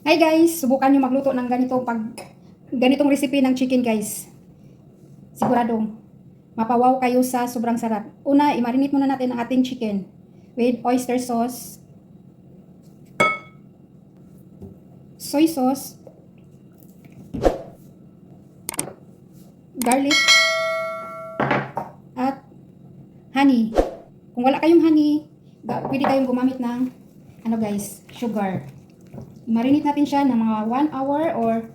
Hi guys, subukan nyo magluto ng ganitong recipe ng chicken guys. Siguradong mapawaw kayo sa sobrang sarap. Una, i-marinate muna natin ang ating chicken with oyster sauce, soy sauce, garlic, at honey. Kung wala kayong honey, pwede kayong gumamit ng sugar. Marinate natin siya ng mga 1 hour or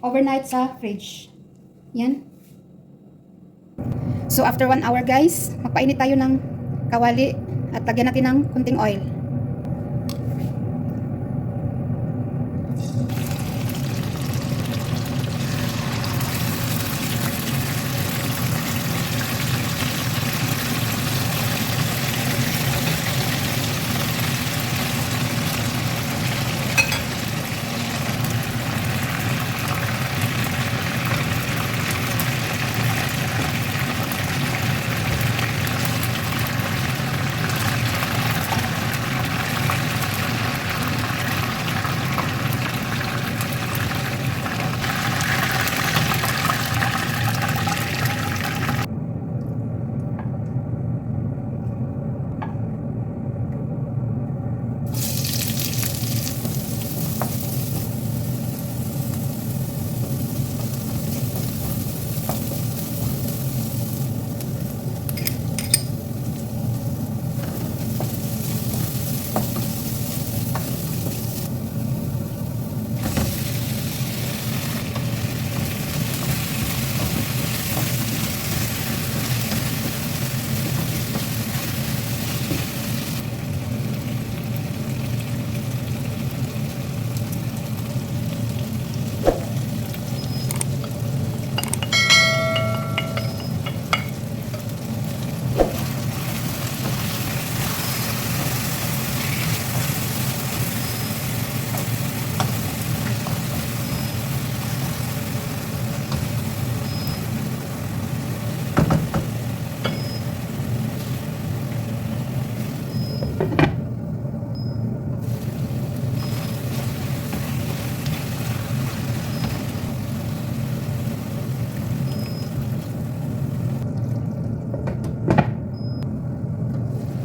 overnight sa fridge. Yan. So after 1 hour guys, magpainit tayo ng kawali at lagyan natin ng kunting oil.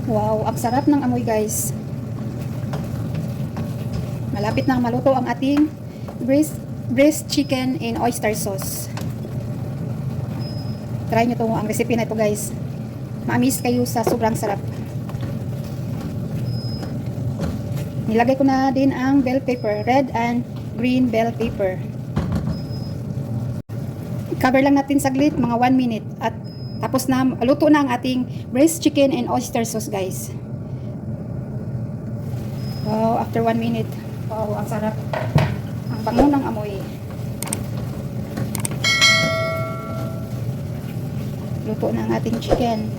Wow, ang sarap ng amoy guys. Malapit nang maluto ang ating breast chicken in oyster sauce. Try nyo ang recipe na ito guys. Ma-amaze kayo sa sobrang sarap. Nilagay ko na din ang bell pepper, red and green bell pepper. Cover lang natin saglit, mga 1 minute, at tapos na, luto na ang ating breast chicken and oyster sauce guys. Wow, after 1 minute. Wow, ang sarap. Ang bango ng amoy. Luto na ang ating chicken.